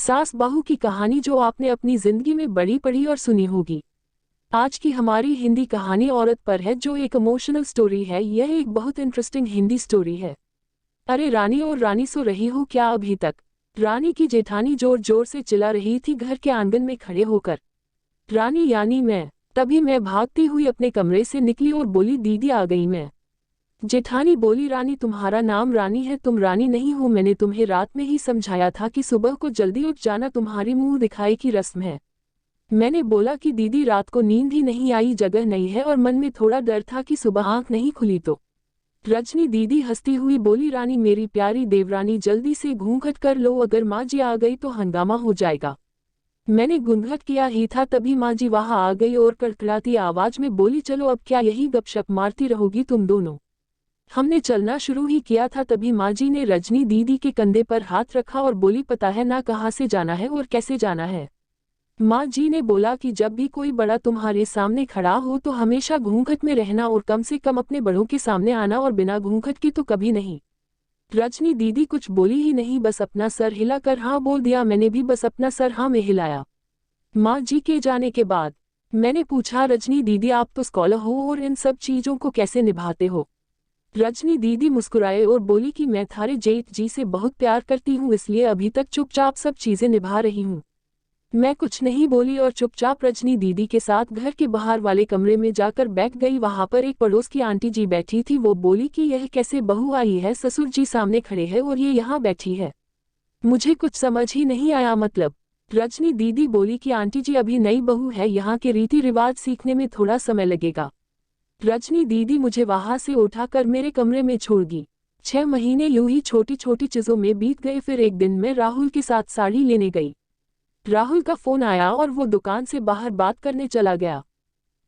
सास बहू की कहानी जो आपने अपनी जिंदगी में बड़ी पढ़ी और सुनी होगी। आज की हमारी हिंदी कहानी औरत पर है, जो एक इमोशनल स्टोरी है। यह एक बहुत इंटरेस्टिंग हिंदी स्टोरी है। अरे रानी और रानी, सो रही हो क्या अभी तक? रानी की जेठानी जोर जोर से चिल्ला रही थी घर के आंगन में खड़े होकर। रानी यानी मैं। तभी मैं भागती हुई अपने कमरे से निकली और बोली, दीदी आ गई मैं। जेठानी बोली, रानी तुम्हारा नाम रानी है, तुम रानी नहीं हो। मैंने तुम्हें रात में ही समझाया था कि सुबह को जल्दी उठ जाना तुम्हारी मुंह दिखाई की रस्म है। मैंने बोला कि दीदी रात को नींद ही नहीं आई, जगह नहीं है, और मन में थोड़ा डर था कि सुबह आंख नहीं खुली तो। रजनी दीदी हंसती हुई बोली, रानी मेरी प्यारी देवरानी, जल्दी से घूंघट कर लो, अगर माँ जी आ गई तो हंगामा हो जाएगा। मैंने घूंघट किया ही था तभी माँ जी वहां आ गई और कड़कड़ाती आवाज में बोली, चलो अब क्या यही गपशप मारती रहोगी तुम दोनों। हमने चलना शुरू ही किया था तभी माँ जी ने रजनी दीदी के कंधे पर हाथ रखा और बोली, पता है ना कहाँ से जाना है और कैसे जाना है? माँ जी ने बोला कि जब भी कोई बड़ा तुम्हारे सामने खड़ा हो तो हमेशा घूंघट में रहना और कम से कम अपने बड़ों के सामने आना, और बिना घूंघट की तो कभी नहीं। रजनी दीदी कुछ बोली ही नहीं, बस अपना सर हिलाकर हाँ बोल दिया। मैंने भी बस अपना सर हाँ में हिलाया। माँ जी के जाने के बाद मैंने पूछा, रजनी दीदी आप तो स्कॉलर हो और इन सब चीजों को कैसे निभाते हो? रजनी दीदी मुस्कुराए और बोली कि मैं थारे जेठ जी से बहुत प्यार करती हूँ, इसलिए अभी तक चुपचाप सब चीजें निभा रही हूँ। मैं कुछ नहीं बोली और चुपचाप रजनी दीदी के साथ घर के बाहर वाले कमरे में जाकर बैठ गई। वहां पर एक पड़ोस की आंटी जी बैठी थी। वो बोली कि यह कैसे बहू आई है, ससुर जी सामने खड़े हैं और ये यहाँ बैठी है। मुझे कुछ समझ ही नहीं आया, मतलब। रजनी दीदी बोली कि आंटी जी अभी नई बहू है, यहाँ के रीति रिवाज सीखने में थोड़ा समय लगेगा। रजनी दीदी मुझे वहां से उठाकर मेरे कमरे में छोड़ गई। 6 महीने यूं ही छोटी छोटी चीजों में बीत गए। फिर एक दिन मैं राहुल के साथ साड़ी लेने गई। राहुल का फोन आया और वो दुकान से बाहर बात करने चला गया।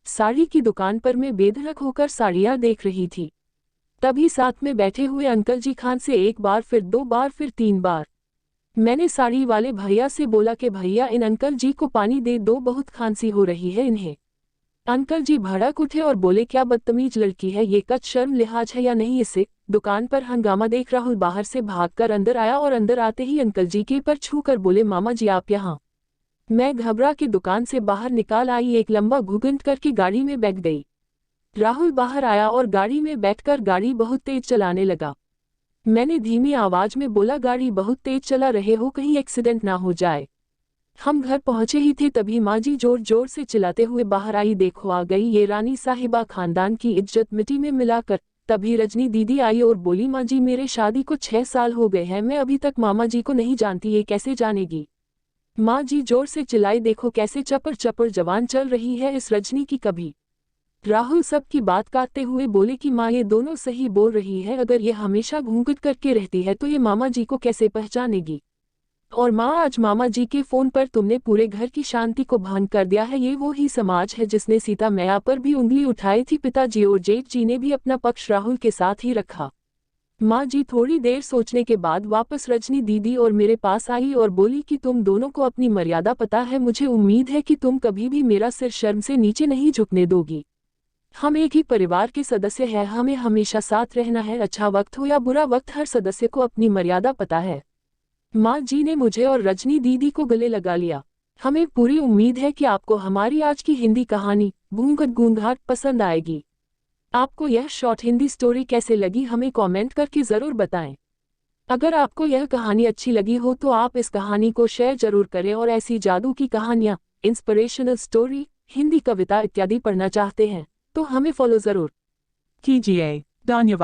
साड़ी की दुकान पर मैं बेधड़क होकर साड़ियां देख रही थी। तभी साथ में बैठे हुए अंकल जी खान से एक बार, फिर 2 बार, फिर 3 बार। मैंने साड़ी वाले भैया से बोला कि भैया इन अंकल जी को पानी दे दो, बहुत खांसी हो रही है इन्हें। अंकल जी भड़क उठे और बोले, क्या बदतमीज लड़की है ये, कुछ शर्म लिहाज है या नहीं इसे? दुकान पर हंगामा देख राहुल बाहर से भागकर अंदर आया और अंदर आते ही अंकल जी के पर छू कर बोले, मामा जी आप यहाँ। मैं घबरा के दुकान से बाहर निकाल आई, एक लंबा घुघुंट करके गाड़ी में बैठ गई। राहुल बाहर आया और गाड़ी में बैठकर गाड़ी बहुत तेज चलाने लगा। मैंने धीमी आवाज में बोला, गाड़ी बहुत तेज चला रहे हो, कहीं एक्सीडेंट ना हो जाए। हम घर पहुंचे ही थे तभी माँ जी जोर जोर से चिल्लाते हुए बाहर आई, देखो आ गई ये रानी साहिबा, खानदान की इज्जत मिट्टी में मिलाकर। तभी रजनी दीदी आई और बोली, माँ जी मेरे शादी को 6 साल हो गए हैं, मैं अभी तक मामा जी को नहीं जानती, ये कैसे जानेगी? माँ जी जोर से चिल्लाई, देखो कैसे चपर चपर जवान चल रही है इस रजनी की कभी। राहुल सबकी बात काटते हुए बोले कि माँ ये दोनों सही बोल रही है, अगर ये हमेशा घूंघट करके रहती है तो ये मामा जी को कैसे पहचानेगी? और माँ आज मामा जी के फोन पर तुमने पूरे घर की शांति को भंग कर दिया है। ये वो ही समाज है जिसने सीता मैया पर भी उंगली उठाई थी। पिताजी और जेठ जी ने भी अपना पक्ष राहुल के साथ ही रखा। माँ जी थोड़ी देर सोचने के बाद वापस रजनी दीदी और मेरे पास आई और बोली कि तुम दोनों को अपनी मर्यादा पता है, मुझे उम्मीद है कि तुम कभी भी मेरा सिर शर्म से नीचे नहीं झुकने दोगी। हम एक ही परिवार के सदस्य हैं, हमें हमेशा साथ रहना है, अच्छा वक्त हो या बुरा वक्त, हर सदस्य को अपनी मर्यादा पता है। माँ जी ने मुझे और रजनी दीदी को गले लगा लिया। हमें पूरी उम्मीद है कि आपको हमारी आज की हिंदी कहानी घूंघट घूंघाट पसंद आएगी। आपको यह शॉर्ट हिंदी स्टोरी कैसे लगी हमें कमेंट करके ज़रूर बताएं। अगर आपको यह कहानी अच्छी लगी हो तो आप इस कहानी को शेयर जरूर करें, और ऐसी जादू की कहानियाँ, इंस्पिरेशनल स्टोरी, हिंदी कविता इत्यादि पढ़ना चाहते हैं तो हमें फॉलो जरूर कीजिए। धन्यवाद।